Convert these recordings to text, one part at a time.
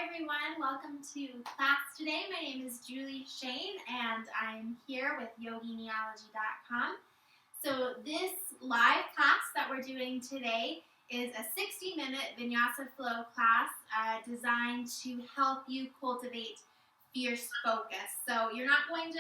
everyone, welcome to class today. My name is Julie Schoen and I'm here with yogineology.com. So this live class that we're doing today is a 60-minute Vinyasa flow class designed to help you cultivate fierce focus. So you're not going to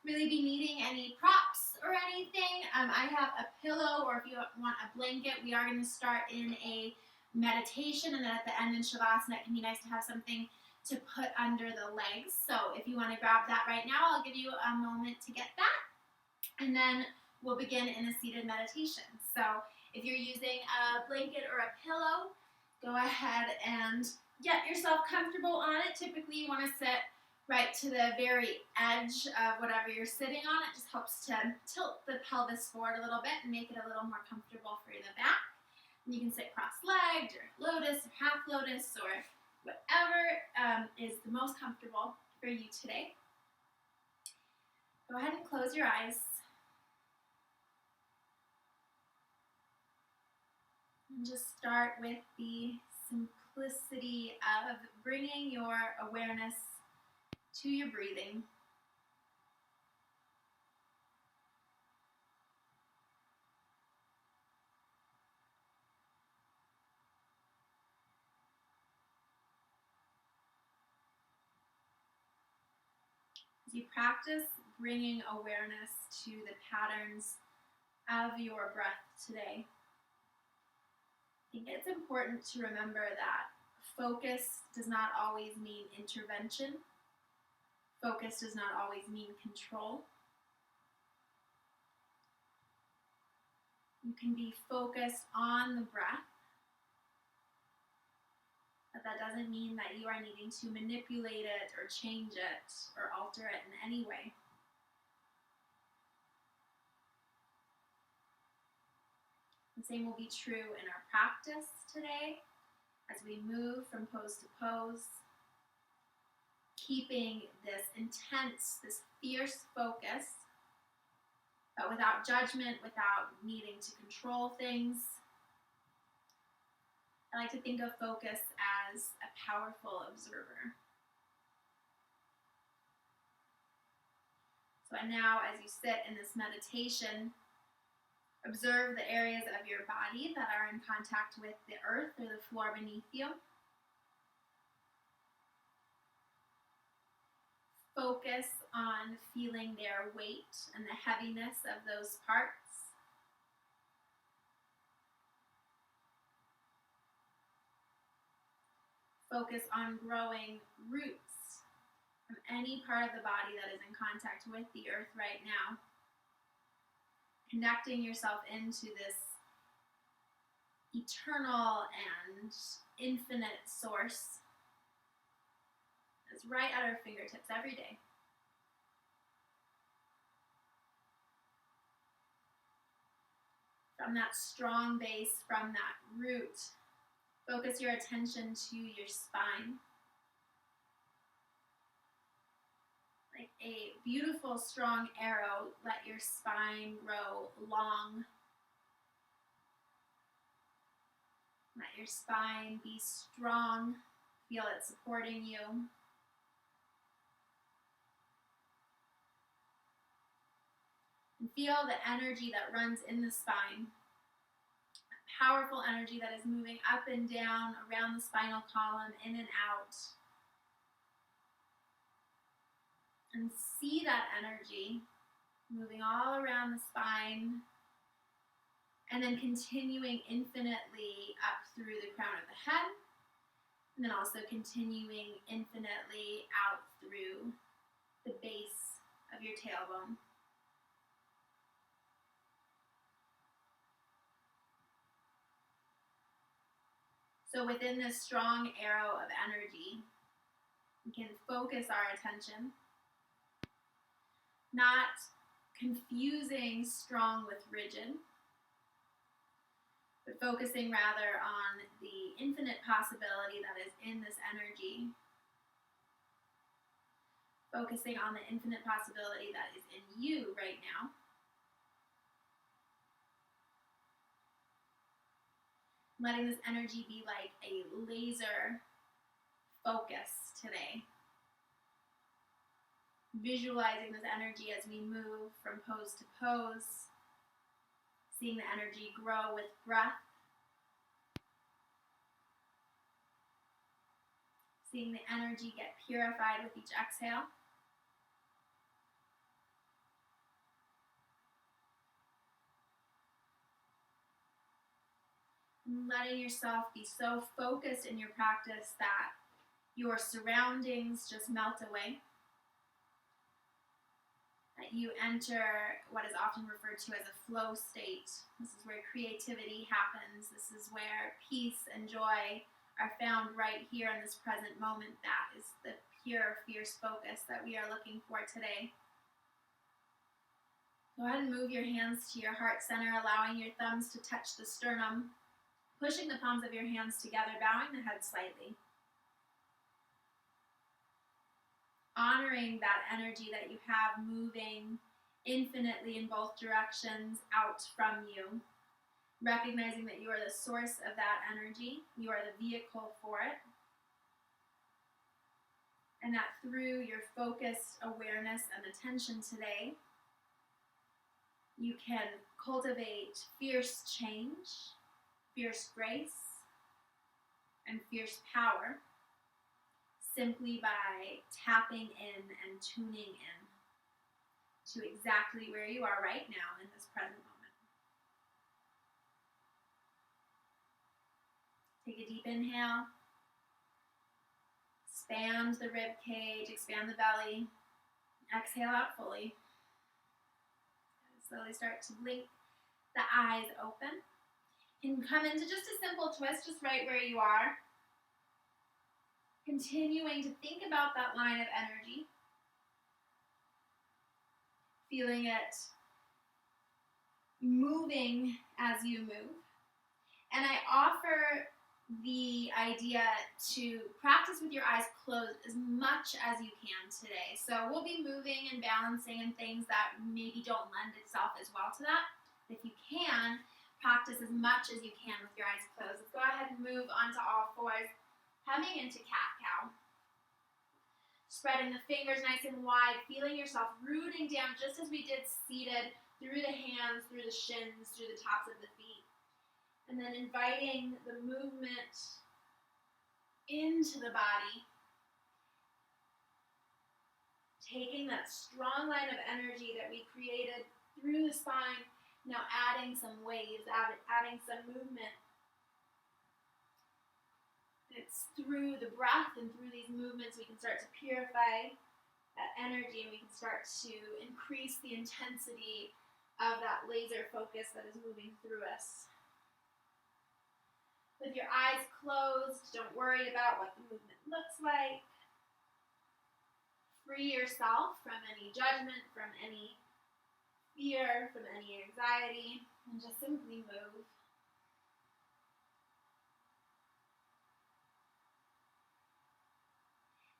really be needing any props or anything. I have a pillow, or if you want a blanket. We are going to start in a meditation, and then at the end in Savasana, it can be nice to have something to put under the legs. So if you want to grab that right now, I'll give you a moment to get that, and then we'll begin in a seated meditation. So if you're using a blanket or a pillow, go ahead and get yourself comfortable on it. Typically you want to sit right to the very edge of whatever you're sitting on. It just helps to tilt the pelvis forward a little bit and make it a little more comfortable for the back. You can sit cross-legged or lotus or half lotus or whatever is the most comfortable for you today. Go ahead and close your eyes. And just start with the simplicity of bringing your awareness to your breathing. As you practice bringing awareness to the patterns of your breath today, I think it's important to remember that focus does not always mean intervention. Focus does not always mean control. You can be focused on the breath, but that doesn't mean that you are needing to manipulate it or change it or alter it in any way. The same will be true in our practice today as we move from pose to pose, keeping this intense, this fierce focus, but without judgment, without needing to control things. I like to think of focus as a powerful observer. So now, as you sit in this meditation, observe the areas of your body that are in contact with the earth or the floor beneath you. Focus on feeling their weight and the heaviness of those parts. Focus on growing roots from any part of the body that is in contact with the earth right now. Connecting yourself into this eternal and infinite source that's right at our fingertips every day. From that strong base, from that root, focus your attention to your spine. Like a beautiful, strong arrow, let your spine grow long. Let your spine be strong. Feel it supporting you. And feel the energy that runs in the spine. A powerful energy that is moving up and down around the spinal column, in and out. And see that energy moving all around the spine and then continuing infinitely up through the crown of the head, and then also continuing infinitely out through the base of your tailbone. So within this strong arrow of energy, we can focus our attention, not confusing strong with rigid, but focusing rather on the infinite possibility that is in this energy. Focusing on the infinite possibility that is in you right now. Letting this energy be like a laser focus today. Visualizing this energy as we move from pose to pose, seeing the energy grow with breath, seeing the energy get purified with each exhale. And letting yourself be so focused in your practice that your surroundings just melt away. That you enter what is often referred to as a flow state. This is where creativity happens. This is where peace and joy are found right here in this present moment. That is the pure, fierce focus that we are looking for today. Go ahead and move your hands to your heart center, allowing your thumbs to touch the sternum, pushing the palms of your hands together, bowing the head slightly. Honoring that energy that you have moving infinitely in both directions out from you. Recognizing that you are the source of that energy. You are the vehicle for it. And that through your focused awareness and attention today, you can cultivate fierce change, fierce grace, and fierce power simply by tapping in and tuning in to exactly where you are right now in this present moment. Take a deep inhale. Expand the rib cage, expand the belly. Exhale out fully. Slowly start to blink the eyes open. You can come into just a simple twist, just right where you are. Continuing to think about that line of energy. Feeling it moving as you move. And I offer the idea to practice with your eyes closed as much as you can today. So we'll be moving and balancing and things that maybe don't lend itself as well to that. If you can, practice as much as you can with your eyes closed. Let's go ahead and move onto all fours, coming into cat-cow. Spreading the fingers nice and wide, feeling yourself rooting down just as we did seated, through the hands, through the shins, through the tops of the feet. And then inviting the movement into the body. Taking that strong line of energy that we created through the spine, now adding some waves, adding some movement. It's through the breath and through these movements we can start to purify that energy, and we can start to increase the intensity of that laser focus that is moving through us. With your eyes closed, don't worry about what the movement looks like. Free yourself from any judgment, from any fear, from any anxiety, and just simply move.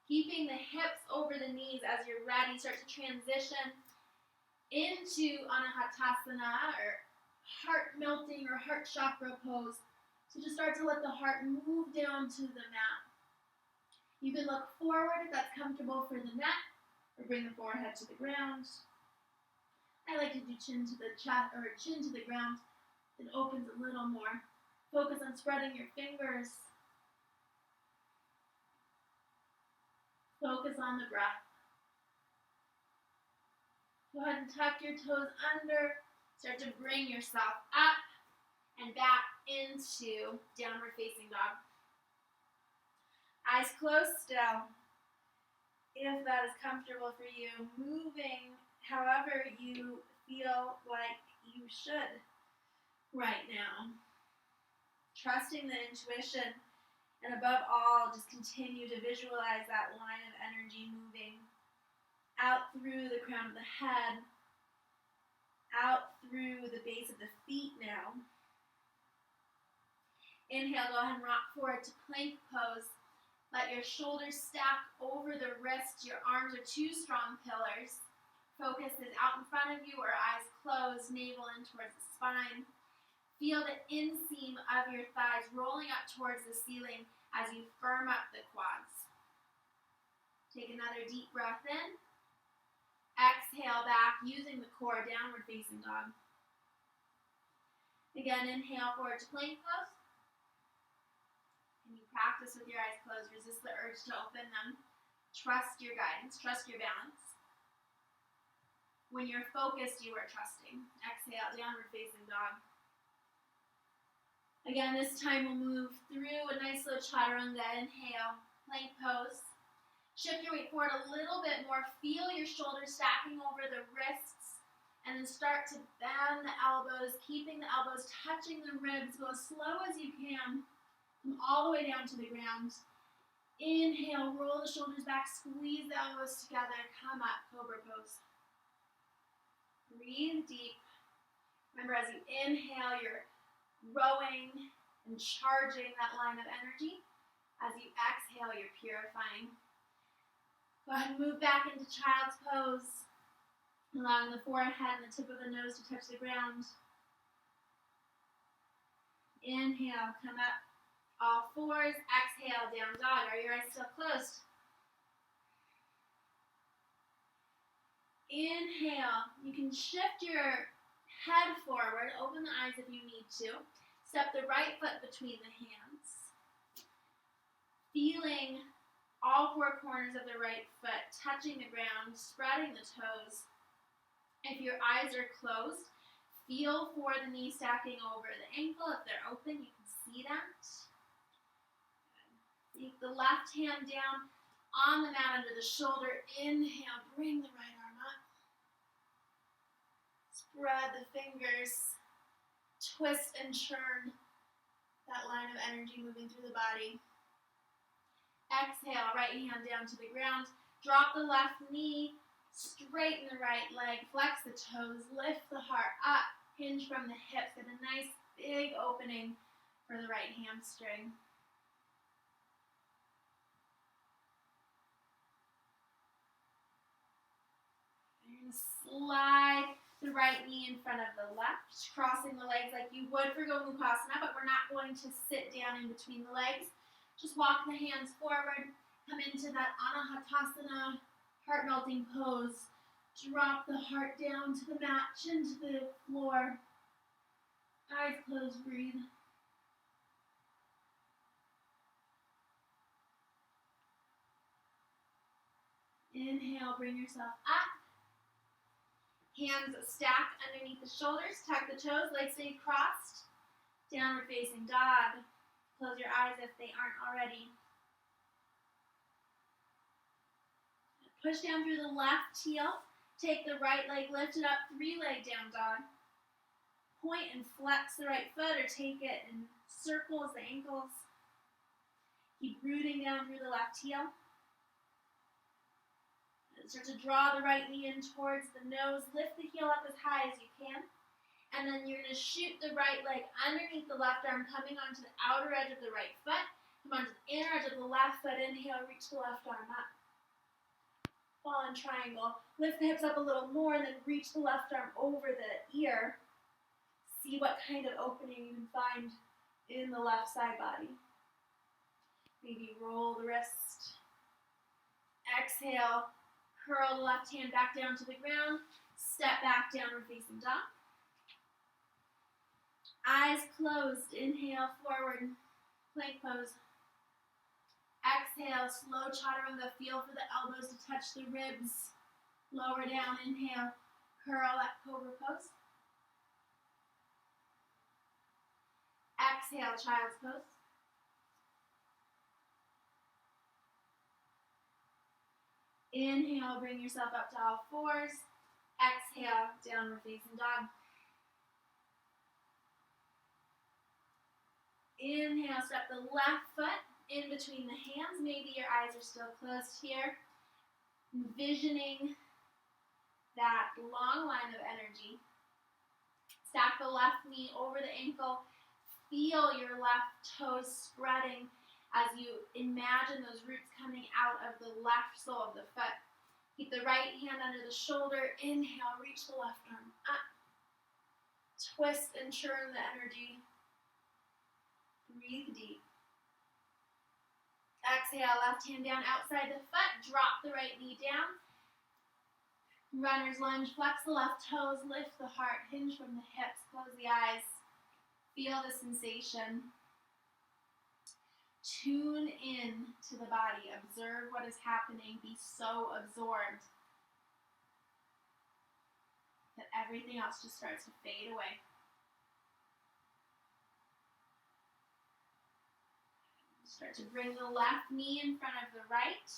Keeping the hips over the knees as you're ready. Start to transition into Anahatasana, or heart melting or heart chakra pose. So just start to let the heart move down to the mat. You can look forward if that's comfortable for the neck, or bring the forehead to the ground. I like to do chin to the chest or chin to the ground. It opens a little more. Focus on spreading your fingers. Focus on the breath. Go ahead and tuck your toes under. Start to bring yourself up and back into downward facing dog. Eyes closed still. If that is comfortable for you, moving however you feel like you should right now. Trusting the intuition, and above all, just continue to visualize that line of energy moving out through the crown of the head, out through the base of the feet now. Inhale, go ahead and rock forward to plank pose. Let your shoulders stack over the wrists. Your arms are two strong pillars. Focus is out in front of you, or eyes closed, navel in towards the spine. Feel the inseam of your thighs rolling up towards the ceiling as you firm up the quads. Take another deep breath in. Exhale back using the core, downward facing dog. Again, inhale forward to plank pose. And you practice with your eyes closed. Resist the urge to open them. Trust your guidance. Trust your balance. When you're focused, you are trusting. Exhale, downward facing dog. Again, this time we'll move through a nice little chaturanga. Inhale, plank pose. Shift your weight forward a little bit more. Feel your shoulders stacking over the wrists. And then start to bend the elbows, keeping the elbows touching the ribs. Go as slow as you can. Come all the way down to the ground. Inhale, roll the shoulders back, squeeze the elbows together. Come up, cobra pose. Breathe deep. Remember, as you inhale, you're rowing and charging that line of energy. As you exhale, you're purifying. Go ahead and move back into child's pose, allowing the forehead and the tip of the nose to touch the ground. Inhale, come up, all fours. Exhale, down dog. Are your eyes still closed? Inhale, you can shift your head forward, open the eyes if you need to. Step the right foot between the hands. Feeling all four corners of the right foot touching the ground, spreading the toes. If your eyes are closed, feel for the knee stacking over the ankle. If they're open, you can see that. Take the left hand down on the mat under the shoulder. Inhale, bring the right arm up. Spread the fingers. Twist and churn that line of energy moving through the body. Exhale, right hand down to the ground. Drop the left knee, straighten the right leg, flex the toes, lift the heart up, hinge from the hips, get a nice big opening for the right hamstring. You're going to slide the right knee in front of the left, crossing the legs like you would for Gomukhasana, but we're not going to sit down in between the legs. Just walk the hands forward, come into that Anahatasana, heart-melting pose. Drop the heart down to the mat, chin to the floor. Eyes closed, breathe. Inhale, bring yourself up. Hands stacked underneath the shoulders, tuck the toes, legs stay crossed. Downward facing dog. Close your eyes if they aren't already. Push down through the left heel. Take the right leg, lift it up, three-leg down dog. Point and flex the right foot or take it in circles, the ankles. Keep rooting down through the left heel. Start to draw the right knee in towards the nose. Lift the heel up as high as you can. And then you're going to shoot the right leg underneath the left arm, coming onto the outer edge of the right foot. Come onto the inner edge of the left foot. Inhale, reach the left arm up. Fall in triangle. Lift the hips up a little more and then reach the left arm over the ear. See what kind of opening you can find in the left side body. Maybe roll the wrist. Exhale. Curl the left hand back down to the ground. Step back, downward facing dog. Eyes closed. Inhale, forward. Plank pose. Exhale, slow chaturanga. Feel for the elbows to touch the ribs. Lower down. Inhale. Curl at cobra pose. Exhale, child's pose. Inhale, bring yourself up to all fours. Exhale, downward facing dog. Inhale, step the left foot in between the hands. Maybe your eyes are still closed here. Envisioning that long line of energy. Stack the left knee over the ankle. Feel your left toes spreading as you imagine those roots coming out of the left sole of the foot. Keep the right hand under the shoulder. Inhale, reach the left arm up. Twist and churn the energy. Breathe deep. Exhale, left hand down outside the foot. Drop the right knee down. Runner's lunge, flex the left toes, lift the heart, hinge from the hips, close the eyes. Feel the sensation. Tune in to the body. Observe what is happening. Be so absorbed that everything else just starts to fade away. Start to bring the left knee in front of the right.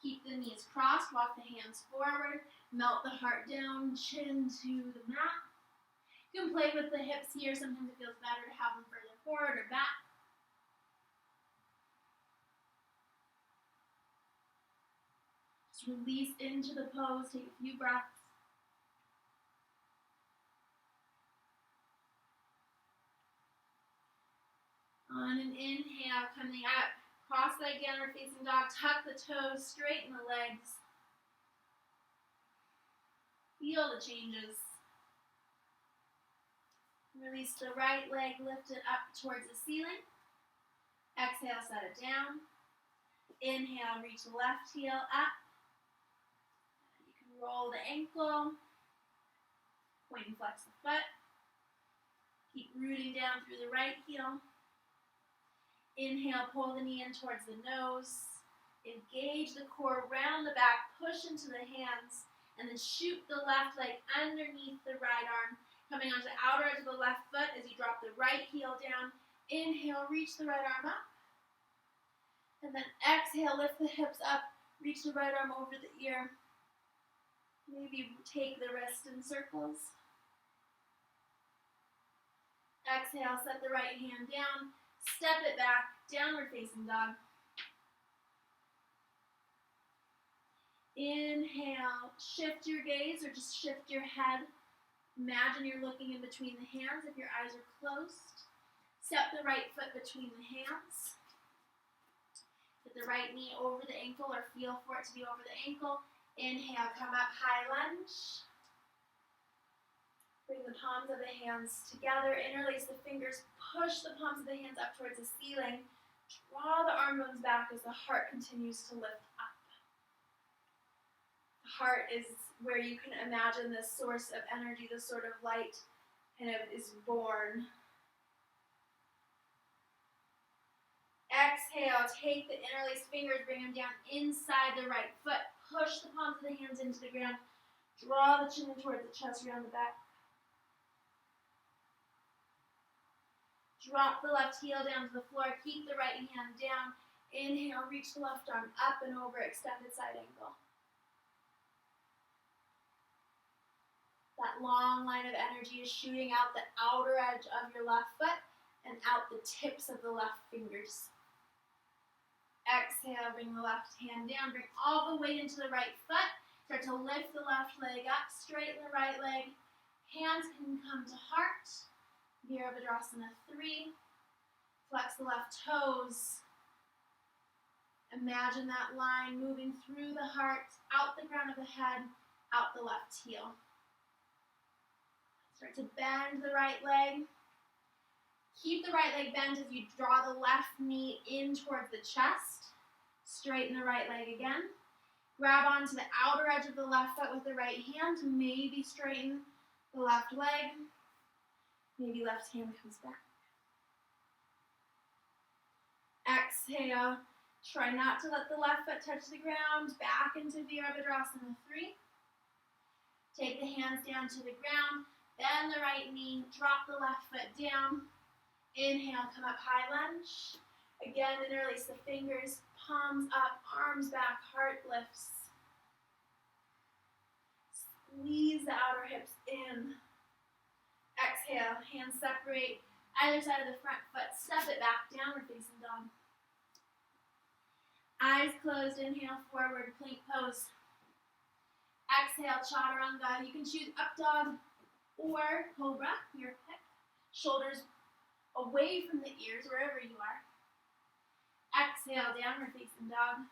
Keep the knees crossed. Walk the hands forward. Melt the heart down. Chin to the mat. You can play with the hips here. Sometimes it feels better to have them further forward or back. Just release into the pose. Take a few breaths. On an inhale, coming up, cross leg downward facing dog, tuck the toes, straighten the legs. Feel the changes. Release the right leg, lift it up towards the ceiling. Exhale, set it down. Inhale, reach the left heel up. You can roll the ankle. Point and flex the foot. Keep rooting down through the right heel. Inhale, pull the knee in towards the nose. Engage the core, round the back, push into the hands, and then shoot the left leg underneath the right arm, coming onto the outer edge of the left foot as you drop the right heel down. Inhale, reach the right arm up. And then exhale, lift the hips up, reach the right arm over the ear. Maybe take the wrist in circles. Exhale, set the right hand down. Step it back, downward facing dog. Inhale, shift your gaze or just shift your head. Imagine you're looking in between the hands if your eyes are closed. Step the right foot between the hands. Put the right knee over the ankle or feel for it to be over the ankle. Inhale, come up, high lunge. Bring the palms of the hands together, interlace the fingers, push the palms of the hands up towards the ceiling. Draw the arm bones back as the heart continues to lift up. The heart is where you can imagine this source of energy, this sort of light kind of is born. Exhale, take the interlaced fingers, bring them down inside the right foot. Push the palms of the hands into the ground. Draw the chin towards the chest, round the back. Drop the left heel down to the floor. Keep the right hand down. Inhale, reach the left arm up and over, extended side angle. That long line of energy is shooting out the outer edge of your left foot and out the tips of the left fingers. Exhale, bring the left hand down. Bring all the weight into the right foot. Start to lift the left leg up, straighten the right leg. Hands can come to heart. Virabhadrasana 3. Flex the left toes. Imagine that line moving through the heart, out the crown of the head, out the left heel. Start to bend the right leg. Keep the right leg bent as you draw the left knee in towards the chest. Straighten the right leg again. Grab onto the outer edge of the left foot with the right hand. Maybe straighten the left leg. Maybe left hand comes back. Exhale. Try not to let the left foot touch the ground. Back into Virabhadrasana 3. Take the hands down to the ground. Bend the right knee. Drop the left foot down. Inhale, come up, high lunge. Again, interlace the fingers. Palms up, arms back, heart lifts. Squeeze the outer hips in. Exhale, hands separate. Either side of the front foot. Step it back, downward facing dog. Eyes closed, inhale, forward, plank pose. Exhale, chaturanga. You can choose up dog or cobra, your pick. Shoulders away from the ears, wherever you are. Exhale, downward facing dog.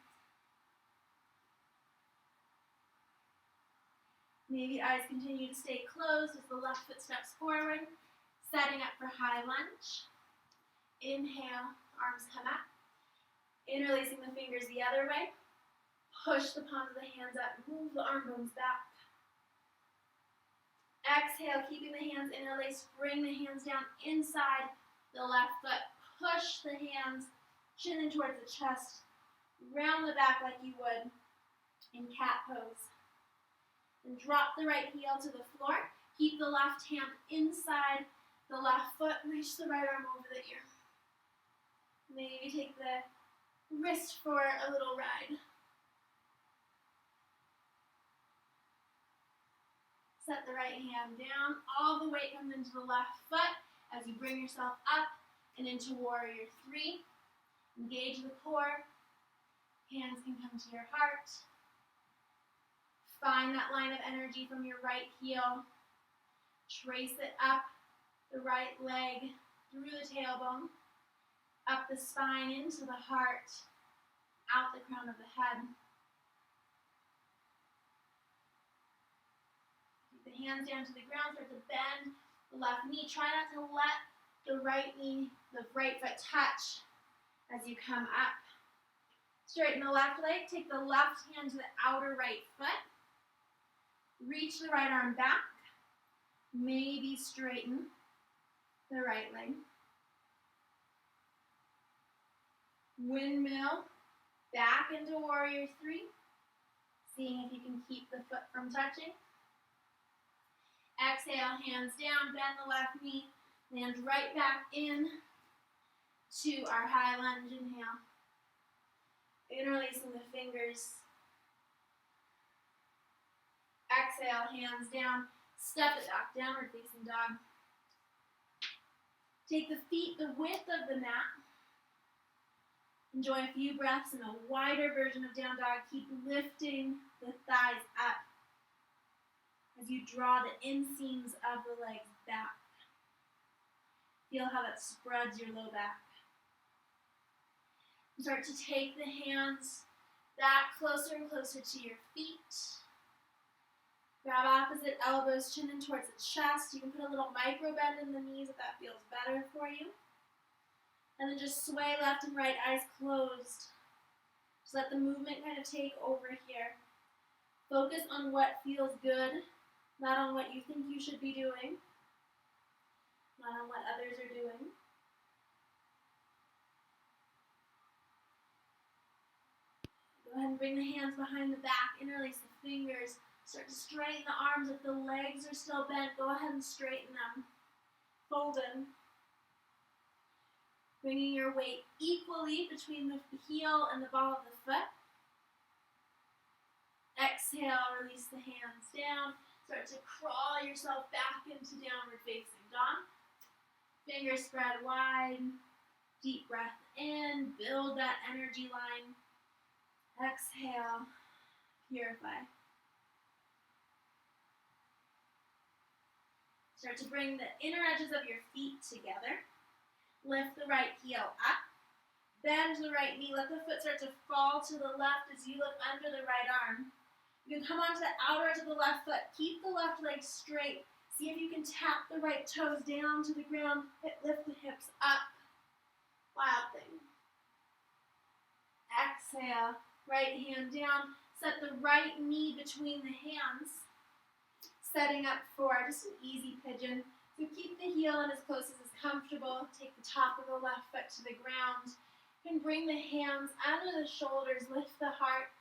Maybe eyes continue to stay closed as the left foot steps forward. Setting up for high lunge. Inhale, arms come up. Interlacing the fingers the other way. Push the palms of the hands up. Move the arm bones back. Exhale, keeping the hands interlaced. Bring the hands down inside the left foot. Push the hands, chin in towards the chest. Round the back like you would in cat pose. And drop the right heel to the floor. Keep the left hand inside the left foot. Reach the right arm over the ear. Maybe take the wrist for a little ride. Set the right hand down. All the weight comes into the left foot as you bring yourself up and into warrior three. Engage the core. Hands can come to your heart. Find that line of energy from your right heel. Trace it up the right leg through the tailbone, up the spine into the heart, out the crown of the head. Keep the hands down to the ground, start to bend the left knee. Try not to let the right knee, the right foot touch as you come up. Straighten the left leg, take the left hand to the outer right foot. Reach the right arm back. Maybe straighten the right leg. Windmill back into warrior three. Seeing if you can keep the foot from touching. Exhale, hands down, bend the left knee. Land right back in to our high lunge. Inhale. Interlacing the fingers. Exhale, hands down. Step it back, downward facing dog. Take the feet the width of the mat. Enjoy a few breaths in a wider version of down dog. Keep lifting the thighs up as you draw the inseams of the legs back. Feel how that spreads your low back. Start to take the hands back closer and closer to your feet. Grab opposite elbows, chin in towards the chest. You can put a little micro bend in the knees if that feels better for you. And then just sway left and right, eyes closed. Just let the movement kind of take over here. Focus on what feels good, not on what you think you should be doing, not on what others are doing. Go ahead and bring the hands behind the back, interlace the fingers. Start to straighten the arms. If the legs are still bent, go ahead and straighten them. Fold in. Bringing your weight equally between the heel and the ball of the foot. Exhale, release the hands down. Start to crawl yourself back into downward facing dog. Fingers spread wide. Deep breath in. Build that energy line. Exhale. Purify. Start to bring the inner edges of your feet together. Lift the right heel up. Bend the right knee. Let the foot start to fall to the left as you look under the right arm. You can come onto the outer edge of the left foot. Keep the left leg straight. See if you can tap the right toes down to the ground. Lift the hips up. Wild thing. Exhale. Right hand down. Set the right knee between the hands. Setting up for just an easy pigeon. So keep the heel in as close as is comfortable. Take the top of the left foot to the ground. You can bring the hands under the shoulders, lift the heart,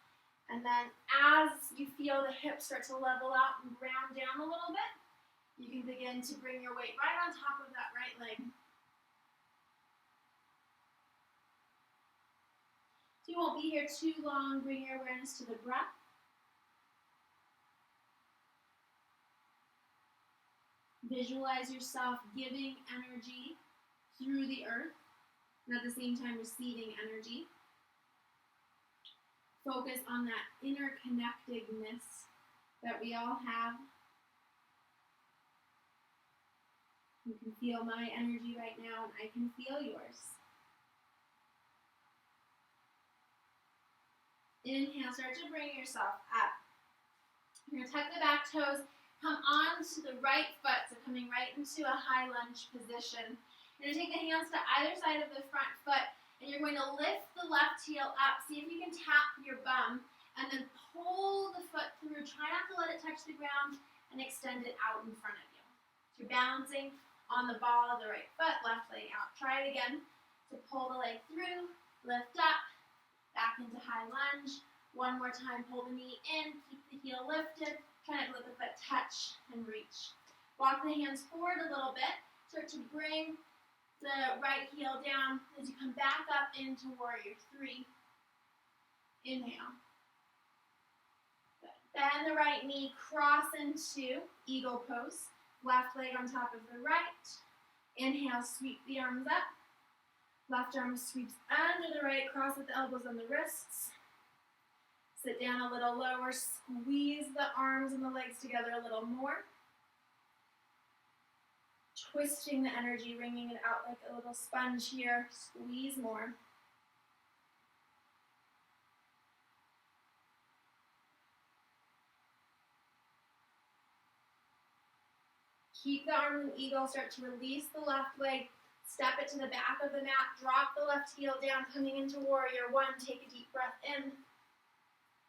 and then as you feel the hips start to level out and ground down a little bit, you can begin to bring your weight right on top of that right leg. So you won't be here too long. Bring your awareness to the breath. Visualize yourself giving energy through the earth, and at the same time receiving energy. Focus on that interconnectedness that we all have. You can feel my energy right now, and I can feel yours. Inhale, start to bring yourself up. You're going to tuck the back toes. Come on to the right foot, so coming right into a high lunge position. You're going to take the hands to either side of the front foot And you're going to lift the left heel up. See if you can tap your bum. And then pull the foot through. Try not to let it touch the ground. And extend it out in front of you. So you're balancing on the ball of the right foot, left leg out. Try it again. So pull the leg through, lift up, back into high lunge. One more time, pull the knee in, keep the heel lifted. Try not to let the foot touch and reach. Walk the hands forward a little bit. Start to bring the right heel down as you come back up into warrior 3. Inhale. Good. Bend the right knee, cross into eagle pose. Left leg on top of the right. Inhale, sweep the arms up. Left arm sweeps under the right, cross with the elbows on the wrists. Sit down a little lower, squeeze the arms and the legs together a little more. Twisting the energy, wringing it out like a little sponge here. Squeeze more. Keep the arms in eagle, start to release the left leg. Step it to the back of the mat, drop the left heel down, coming into warrior 1. Take a deep breath in.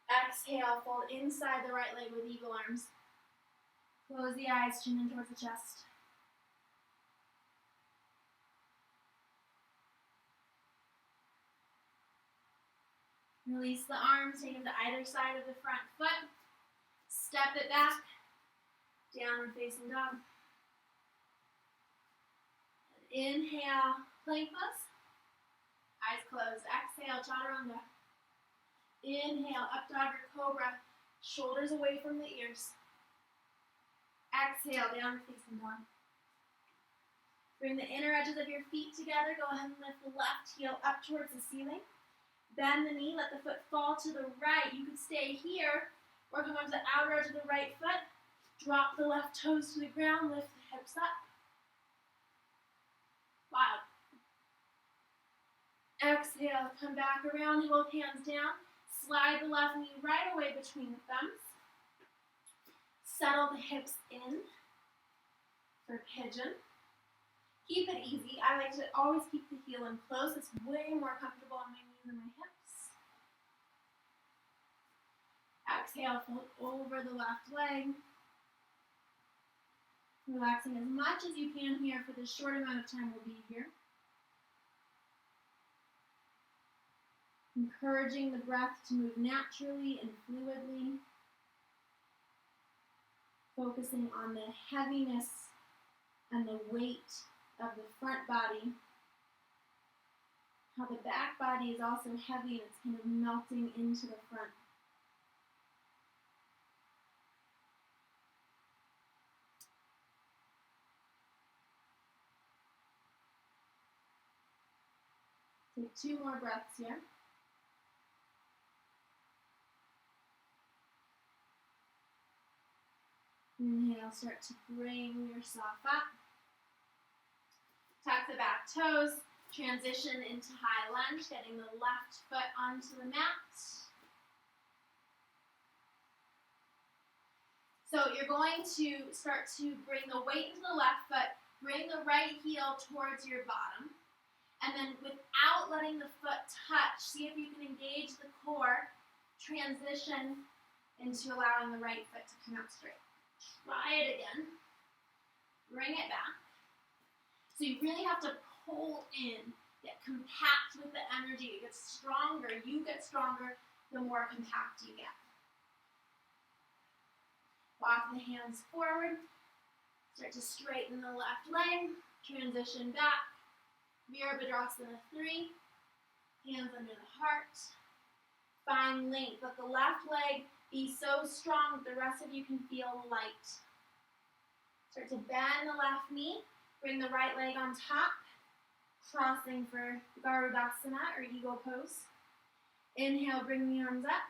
Exhale, fold inside the right leg with eagle arms. Close the eyes, chin in towards the chest. Release the arms, take them to either side of the front foot. Step it back, downward facing dog. Inhale, plank pose. Eyes closed. Exhale, chaturanga. Inhale, up dog or cobra. Shoulders away from the ears. Exhale, downward facing dog. Bring the inner edges of your feet together. Go ahead and lift the left heel up towards the ceiling. Bend the knee, let the foot fall to the right. You could stay here or come onto the outer edge of the right foot. Drop the left toes to the ground, lift the hips up. Wow. Exhale, come back around, both hands down. Slide the left knee right away between the thumbs. Settle the hips in for pigeon. Keep it easy. I like to always keep the heel in close. It's way more comfortable on my knees and my hips. Exhale, fold over the left leg. Relaxing as much as you can here for the short amount of time we'll be here. Encouraging the breath to move naturally and fluidly. Focusing on the heaviness and the weight of the front body. How the back body is also heavy and it's kind of melting into the front. Take 2 more breaths here. Inhale, start to bring yourself up. Tuck the back toes, transition into high lunge, getting the left foot onto the mat. So you're going to start to bring the weight into the left foot, bring the right heel towards your bottom, and then without letting the foot touch, see if you can engage the core, transition into allowing the right foot to come out straight. Try it again. Bring it back. So you really have to pull in, get compact with the energy. It gets stronger. You get stronger the more compact you get. Walk the hands forward. Start to straighten the left leg. Transition back. Virabhadrasana 3. Hands under the heart. Find length. Let the left leg be so strong that the rest of you can feel light. Start to bend the left knee. Bring the right leg on top. Crossing for Garudasana or eagle pose. Inhale, bring the arms up.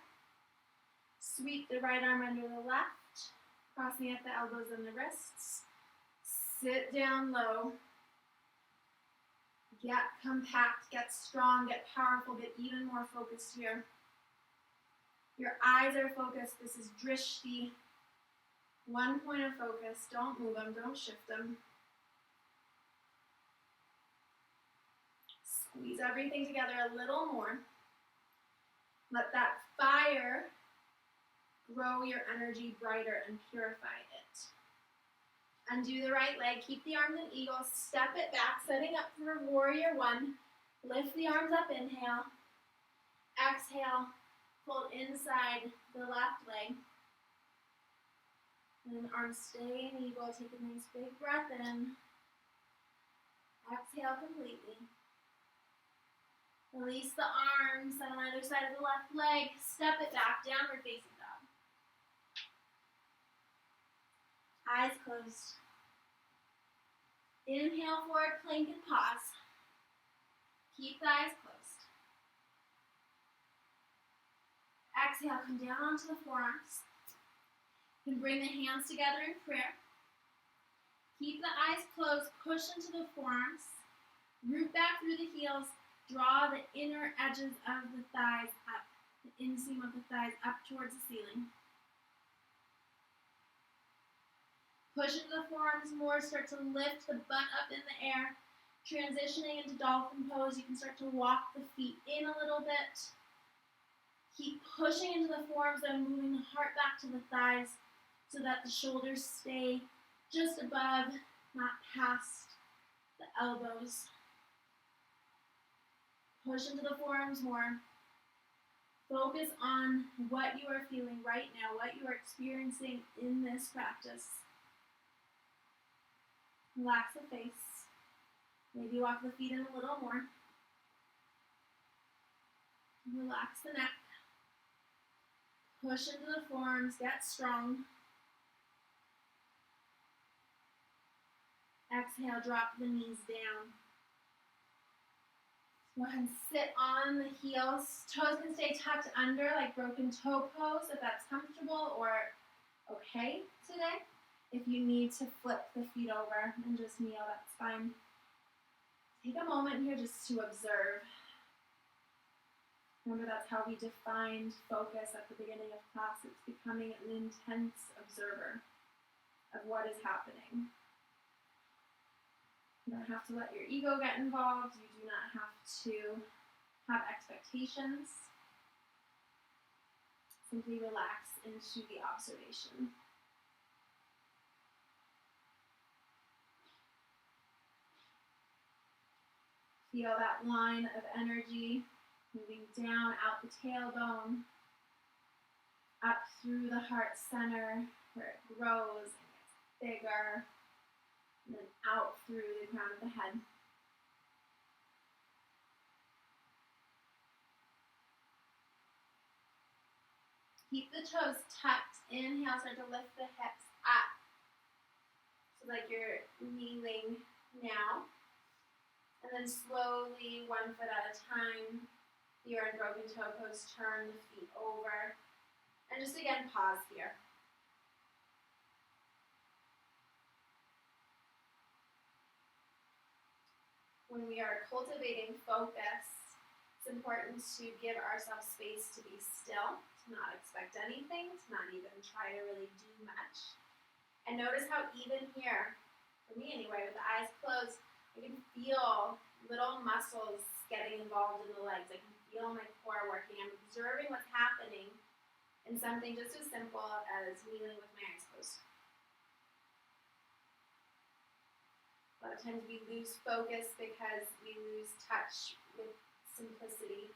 Sweep the right arm under the left. Crossing at the elbows and the wrists. Sit down low. Get compact, get strong, get powerful, get even more focused here. Your eyes are focused. This is drishti. One point of focus. Don't move them. Don't shift them. Squeeze everything together a little more. Let that fire grow your energy brighter and purify it. Undo the right leg. Keep the arms in eagle. Step it back, setting up for warrior one. Lift the arms up, inhale. Exhale, fold inside the left leg. And then arms stay in eagle. Take a nice big breath in. Exhale completely. Release the arms on either side of the left leg. Step it back, downward facing dog. Eyes closed. Inhale, forward plank and pause. Keep the eyes closed. Exhale, come down onto the forearms. You can bring the hands together in prayer. Keep the eyes closed, push into the forearms. Root back through the heels. Draw the inner edges of the thighs up, the inseam of the thighs up towards the ceiling. Push into the forearms more, start to lift the butt up in the air. Transitioning into dolphin pose, you can start to walk the feet in a little bit. Keep pushing into the forearms and moving the heart back to the thighs so that the shoulders stay just above, not past the elbows. Push into the forearms more. Focus on what you are feeling right now, what you are experiencing in this practice. Relax the face. Maybe walk the feet in a little more. Relax the neck. Push into the forearms, get strong. Exhale, drop the knees down. Go ahead and sit on the heels. Toes can stay tucked under like broken toe pose if that's comfortable or okay today. If you need to flip the feet over and just kneel, that's fine. Take a moment here just to observe. Remember, that's how we defined focus at the beginning of class. It's becoming an intense observer of what is happening. You don't have to let your ego get involved. You do not have to have expectations. Simply relax into the observation. Feel that line of energy moving down out the tailbone, up through the heart center where it grows and gets bigger, and then out through the crown of the head. Keep the toes tucked. Inhale, start to lift the hips up. So like you're kneeling now. And then slowly, 1 foot at a time, you're in broken toe pose, turn the feet over. And just again, pause here. When we are cultivating focus, it's important to give ourselves space to be still, to not expect anything, to not even try to really do much. And notice how even here, for me anyway, with the eyes closed, I can feel little muscles getting involved in the legs. I can feel my core working. I'm observing what's happening in something just as simple as kneeling with my eyes closed. A lot of times we lose focus because we lose touch with simplicity.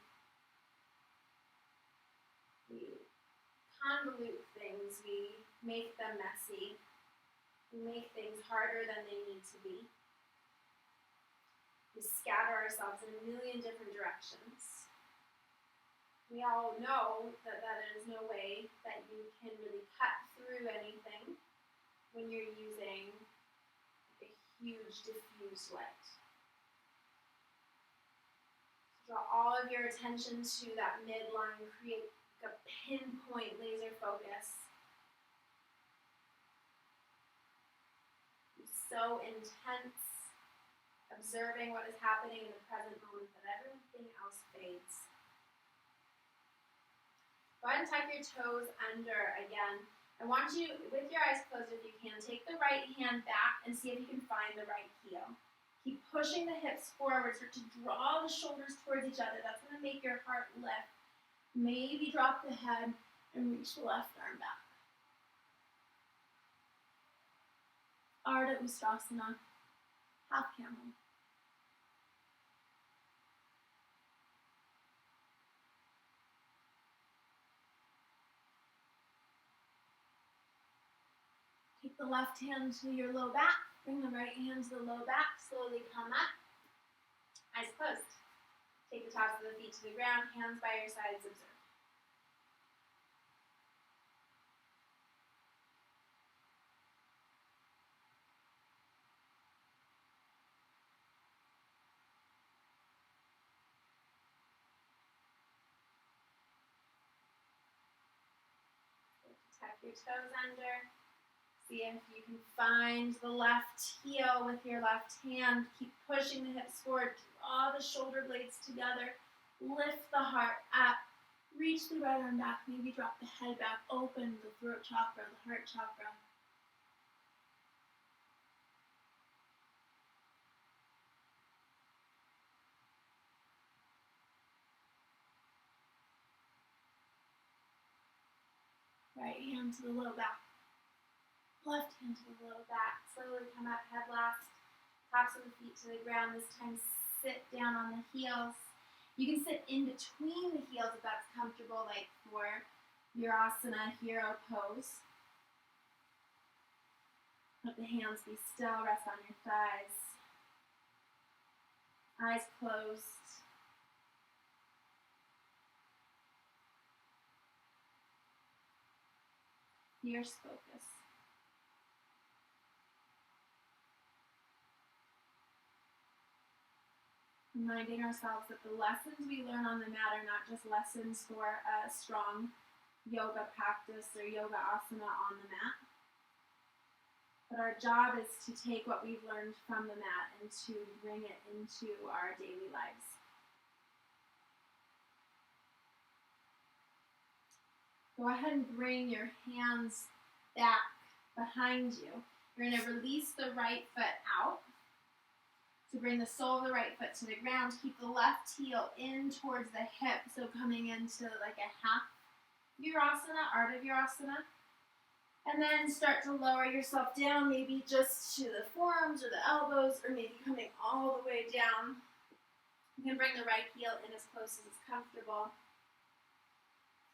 We convolute things. We make them messy. We make things harder than they need to be. We scatter ourselves in a million different directions. We all know that is no way that you can really cut through anything when you're using a huge diffuse light. Draw all of your attention to that midline, create a pinpoint laser focus. Be so intense, observing what is happening in the present moment that everything else fades. Go ahead and tuck your toes under again. I want you, with your eyes closed if you can, take the right hand back and see if you can find the right heel. Keep pushing the hips forward. Start to draw the shoulders towards each other. That's going to make your heart lift. Maybe drop the head and reach the left arm back. Ardha Ustrasana, half camel. Take the left hand to your low back. Bring the right hand to the low back. Slowly come up. Eyes closed. Take the tops of the feet to the ground. Hands by your sides. Observe. Tuck your toes under. See if you can find the left heel with your left hand. Keep pushing the hips forward. Draw the shoulder blades together. Lift the heart up. Reach the right arm back. Maybe drop the head back. Open the throat chakra, the heart chakra. Right hand to the low back. Left hand to the low back. Slowly come up, head last. Tops of the feet to the ground. This time sit down on the heels. You can sit in between the heels if that's comfortable, like for Virasana hero pose. Let the hands be still. Rest on your thighs. Eyes closed. Fierce focus. Reminding ourselves that the lessons we learn on the mat are not just lessons for a strong yoga practice or yoga asana on the mat, but our job is to take what we've learned from the mat and to bring it into our daily lives. Go ahead and bring your hands back behind you. You're going to release the right foot out. So bring the sole of the right foot to the ground. Keep the left heel in towards the hip. So coming into like a half Virasana, Ardha Virasana. And then start to lower yourself down, maybe just to the forearms or the elbows, or maybe coming all the way down. You can bring the right heel in as close as it's comfortable.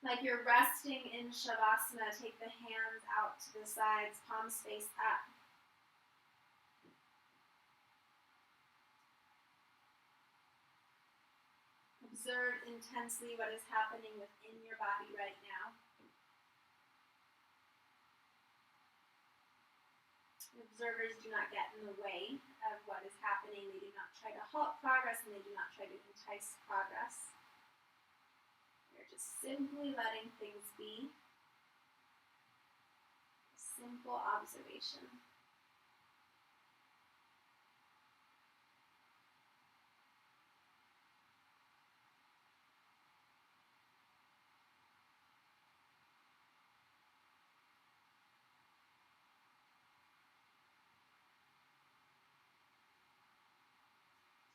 Like you're resting in Savasana, take the hands out to the sides, palms face up. Observe intensely what is happening within your body right now. Observers do not get in the way of what is happening. They do not try to halt progress, and they do not try to entice progress. They're just simply letting things be. A simple observation.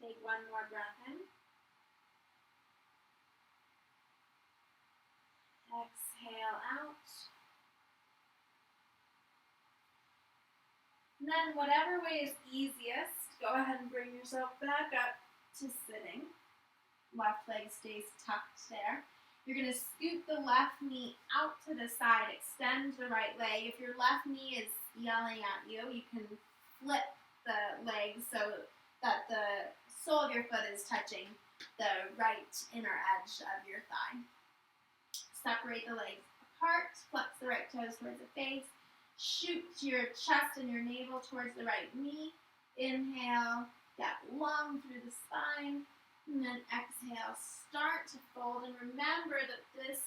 Take one more breath in. Exhale out. And then whatever way is easiest, go ahead and bring yourself back up to sitting. Left leg stays tucked there. You're going to scoot the left knee out to the side, extend the right leg. If your left knee is yelling at you, you can flip the leg so that the sole of your foot is touching the right inner edge of your thigh. Separate the legs apart, flex the right toes towards the face, shoot your chest and your navel towards the right knee. Inhale, get long through the spine, and then exhale, start to fold. And remember that this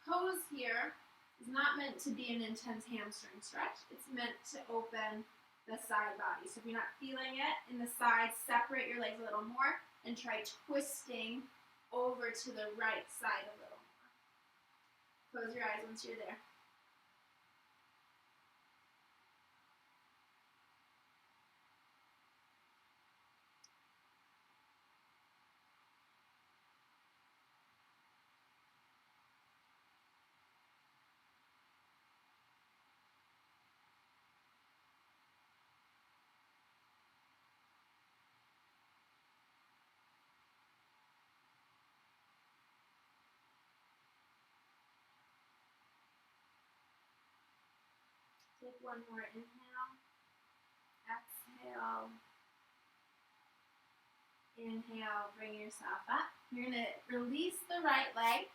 pose here is not meant to be an intense hamstring stretch. It's meant to open the side body. So if you're not feeling it in the sides, separate your legs a little more and try twisting over to the right side a little more. Close your eyes once you're there. Take one more inhale. Exhale. Inhale, bring yourself up. You're going to release the right leg,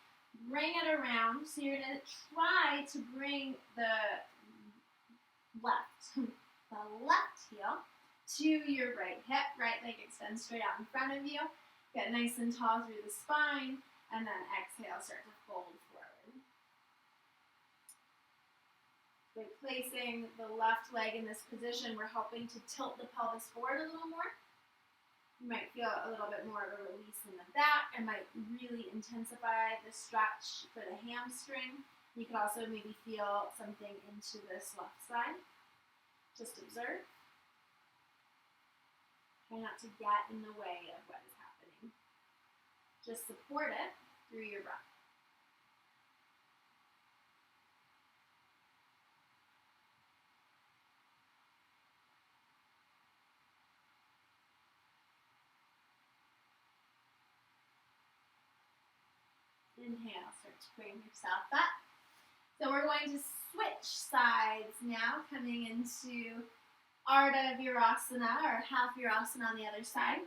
bring it around. So you're going to try to bring the left heel to your right hip. Right leg extends straight out in front of you. Get nice and tall through the spine, and then exhale, start to fold forward. By placing the left leg in this position, we're helping to tilt the pelvis forward a little more. You might feel a little bit more of a release in the back. It might really intensify the stretch for the hamstring. You could also maybe feel something into this left side. Just observe. Try not to get in the way of what is happening. Just support it through your breath. Inhale, start to bring yourself up. So we're going to switch sides now, coming into Ardha Virasana, or half Virasana on the other side.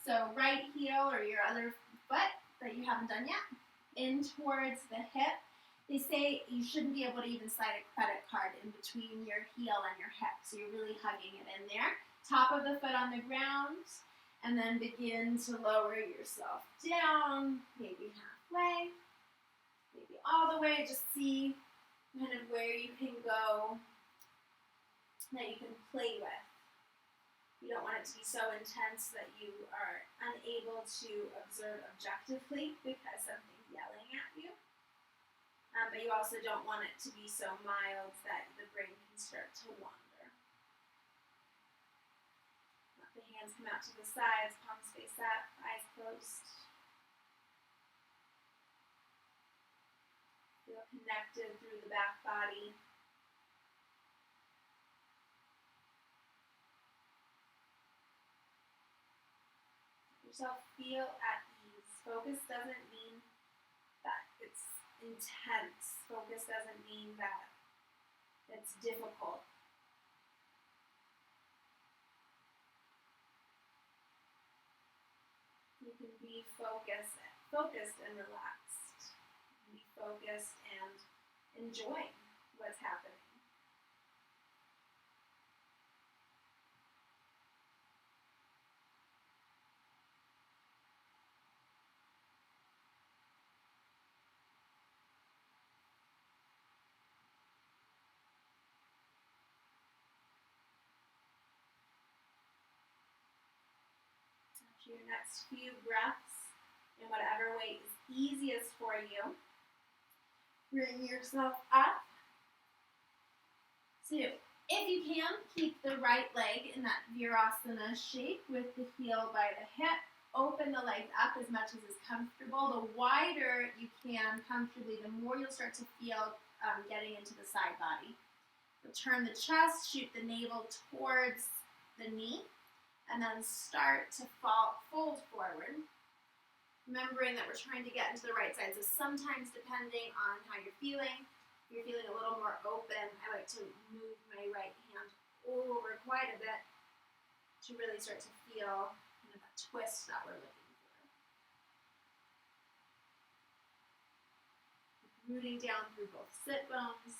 So right heel or your other foot that you haven't done yet, in towards the hip. They say you shouldn't be able to even slide a credit card in between your heel and your hip, so you're really hugging it in there. Top of the foot on the ground, and then begin to lower yourself down, maybe halfway. Maybe all the way, just see kind of where you can go that you can play with. You don't want it to be so intense that you are unable to observe objectively because something's yelling at you. But you also don't want it to be so mild that the brain can start to wander. Let the hands come out to the sides, palms face up, eyes closed. Feel connected through the back body. Let yourself feel at ease. Focus doesn't mean that it's intense. Focus doesn't mean that it's difficult. You can be focused and relaxed. Be focused and enjoying what's happening. After your next few breaths, in whatever way is easiest for you, bring yourself up. So if you can, keep the right leg in that Virasana shape with the heel by the hip. Open the legs up as much as is comfortable. The wider you can comfortably, the more you'll start to feel getting into the side body. You'll turn the chest, shoot the navel towards the knee, and then start to fold forward. Remembering that we're trying to get into the right side, so sometimes depending on how you're feeling, if you're feeling a little more open, I like to move my right hand over quite a bit to really start to feel kind of that twist that we're looking for. Rooting down through both sit bones.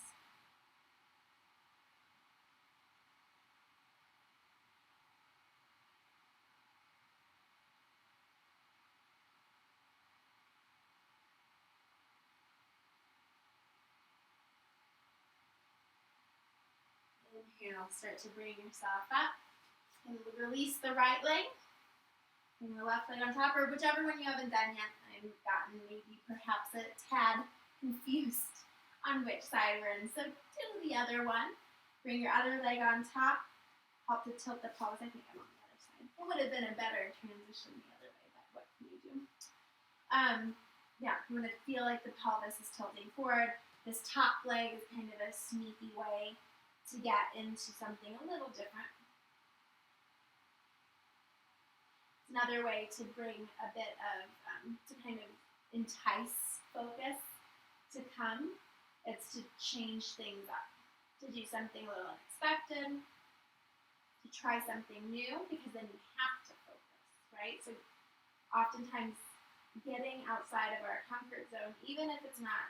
Inhale, start to bring yourself up. And release the right leg. Bring the left leg on top, or whichever one you haven't done yet. I've gotten maybe perhaps a tad confused on which side we're in. So do the other one. Bring your other leg on top. Help to tilt the pelvis. I think I'm on the other side. It would have been a better transition the other way, but what can you do? Yeah, you want to feel like the pelvis is tilting forward. This top leg is kind of a sneaky way to get into something a little different. It's another way to bring a bit of, to kind of entice focus to come. It's to change things up, to to do something a little unexpected, to try something new, because then you have to focus, right? So oftentimes getting outside of our comfort zone, even if it's not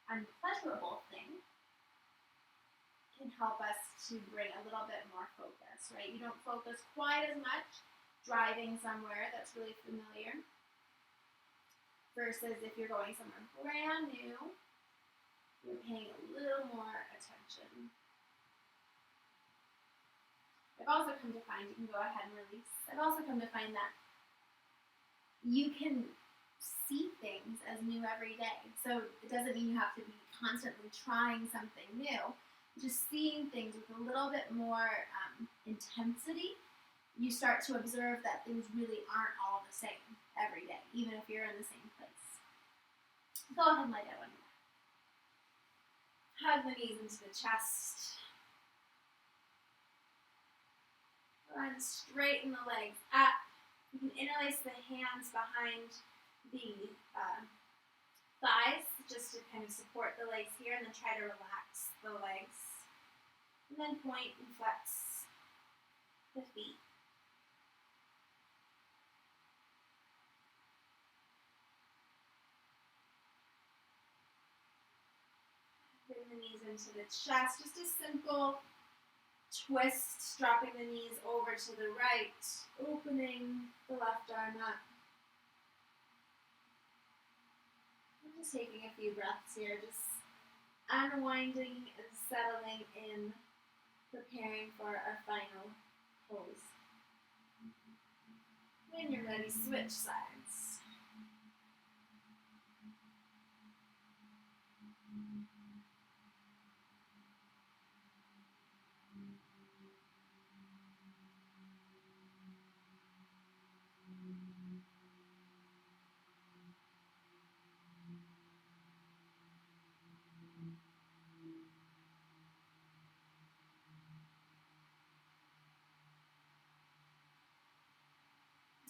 an unpleasurable thing, can help us to bring a little bit more focus, right? You don't focus quite as much driving somewhere that's really familiar versus if you're going somewhere brand new, you're paying a little more attention. I've also come to find, you can go ahead and release, I've also come to find that you can see things as new every day. So it doesn't mean you have to be constantly trying something new. Just seeing things with a little bit more intensity, you start to observe that things really aren't all the same every day, even if you're in the same place. Go ahead and lie down on your back. Hug the knees into the chest. Go ahead and straighten the legs up. You can interlace the hands behind the thighs just to kind of support the legs here, and then try to relax the legs. And then point and flex the feet. Bring the knees into the chest. Just a simple twist, dropping the knees over to the right, opening the left arm up. I'm just taking a few breaths here, just unwinding and settling in, preparing for our final pose. When you're ready, switch sides.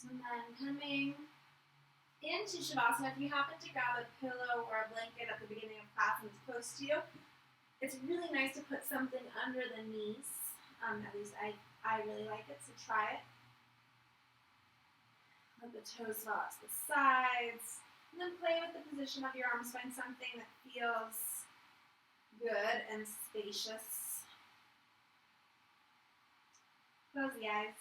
And then coming into Savasana, if you happen to grab a pillow or a blanket at the beginning of class and it's close to you, it's really nice to put something under the knees. At least I really like it, so try it. Let the toes fall out to the sides. And then play with the position of your arms. Find something that feels good and spacious. Close the eyes.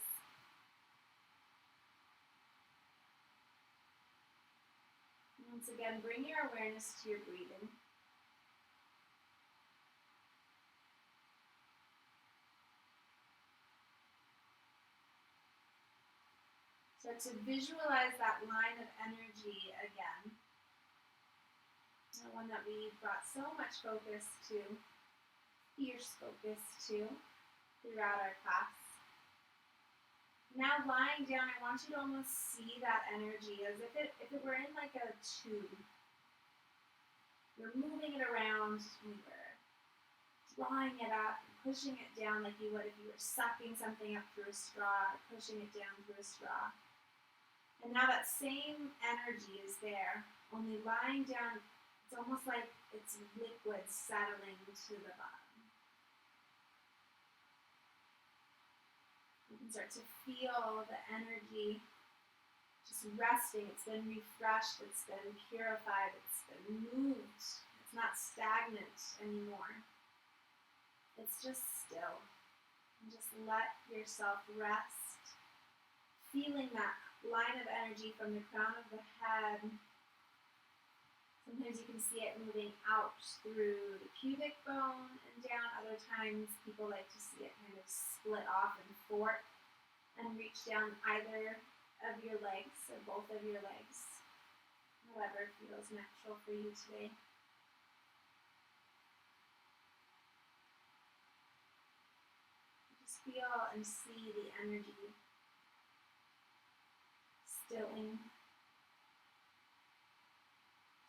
Once again, bring your awareness to your breathing. Start to visualize that line of energy again. The one that we brought so much focus to, fierce focus to, throughout our class. Now lying down, I want you to almost see that energy as if it were in like a tube. We're moving it around, we were drawing it up, pushing it down like you would if you were sucking something up through a straw, pushing it down through a straw. And now that same energy is there, only lying down, it's almost like it's liquid settling to the bottom. You can start to feel the energy just resting. It's been refreshed, it's been purified, it's been moved. It's not stagnant anymore. It's just still. And just let yourself rest, feeling that line of energy from the crown of the head. Sometimes you can see it moving out through the pubic bone and down. Other times people like to see it kind of split off and fork and reach down either of your legs or both of your legs. Whatever feels natural for you today. Just feel and see the energy stilling,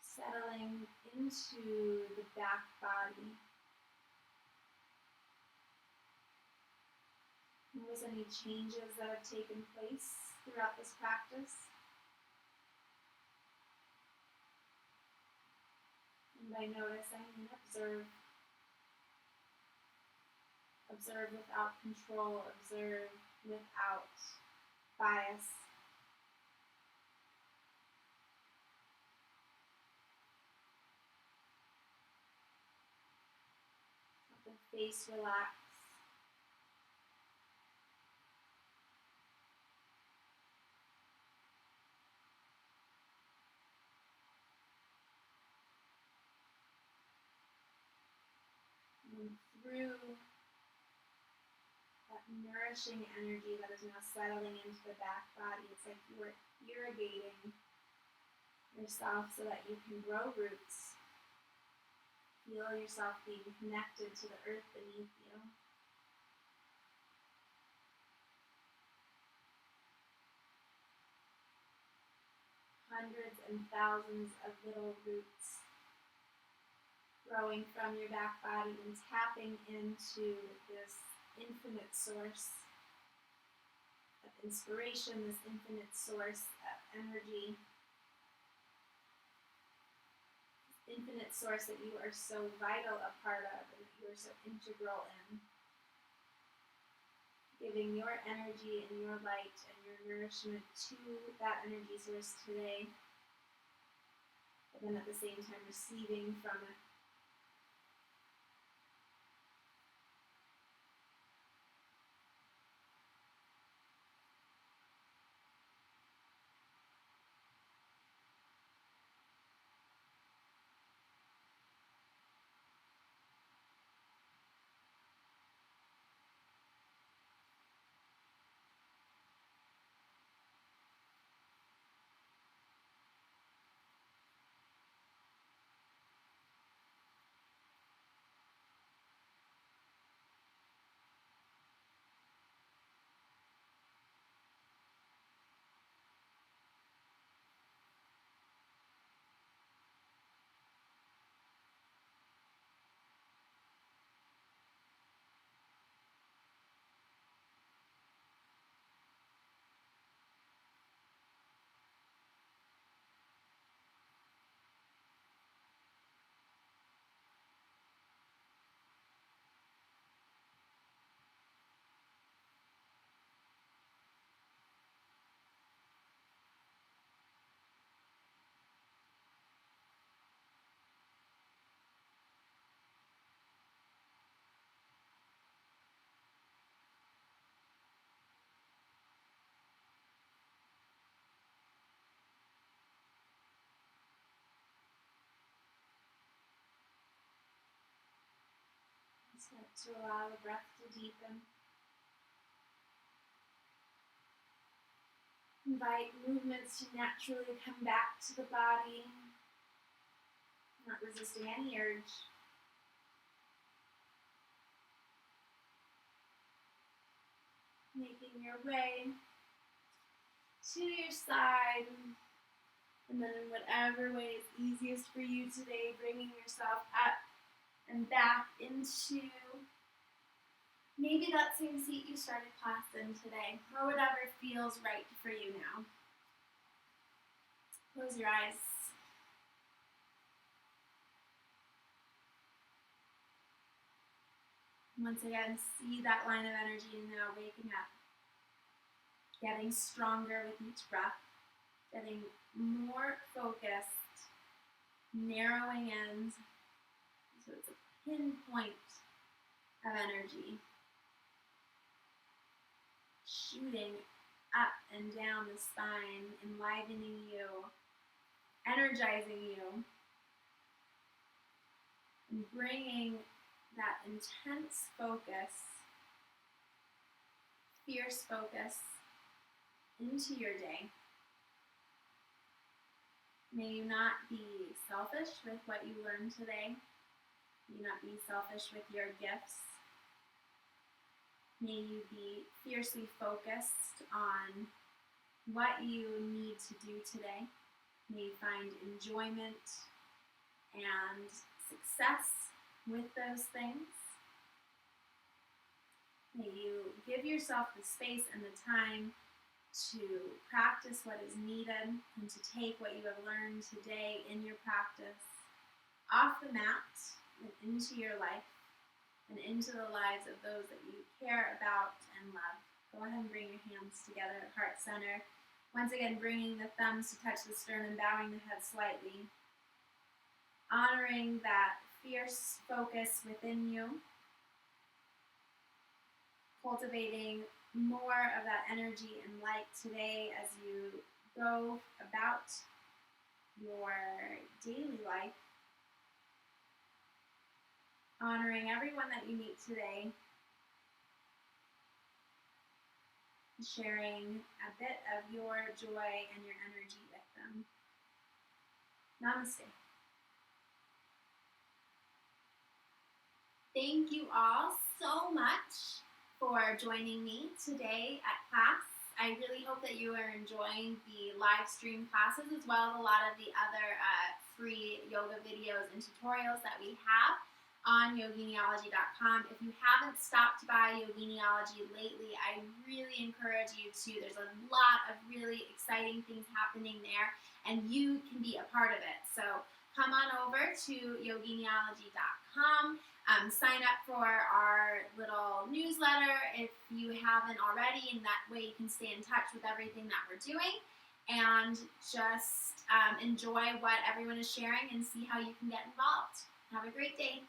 settling into the back body. Notice any changes that have taken place throughout this practice. And by notice, I mean observe. Observe without control. Observe without bias. Let the face relax. And through that nourishing energy that is now settling into the back body, it's like you are irrigating yourself so that you can grow roots. Feel yourself being connected to the earth beneath you. Hundreds and thousands of little roots growing from your back body and tapping into this infinite source of inspiration, this infinite source of energy, this infinite source that you are so vital a part of and that you are so integral in. Giving your energy and your light and your nourishment to that energy source today, but then at the same time receiving from it. Start to allow the breath to deepen. Invite movements to naturally come back to the body, not resisting any urge. Making your way to your side, and then in whatever way is easiest for you today, bringing yourself up and back into maybe that same seat you started class in today, or whatever feels right for you now. Close your eyes. Once again, see that line of energy now waking up, getting stronger with each breath, getting more focused, narrowing in, so it's a pinpoint of energy, shooting up and down the spine, enlivening you, energizing you, and bringing that intense focus, fierce focus into your day. May you not be selfish with what you learned today. May you not be selfish with your gifts. May you be fiercely focused on what you need to do today. May you find enjoyment and success with those things. May you give yourself the space and the time to practice what is needed and to take what you have learned today in your practice off the mat and into your life, and into the lives of those that you care about and love. Go ahead and bring your hands together at heart center. Once again, bringing the thumbs to touch the sternum, bowing the head slightly. Honoring that fierce focus within you. Cultivating more of that energy and light today as you go about your daily life. Honoring everyone that you meet today. Sharing a bit of your joy and your energy with them. Namaste. Thank you all so much for joining me today at class. I really hope that you are enjoying the live stream classes as well as a lot of the other free yoga videos and tutorials that we have on yoginiology.com. If you haven't stopped by Yoginiology lately, I really encourage you to. There's a lot of really exciting things happening there, and you can be a part of it. So come on over to yoginiology.com. Sign up for our little newsletter if you haven't already, and that way you can stay in touch with everything that we're doing, and just enjoy what everyone is sharing and see how you can get involved. Have a great day.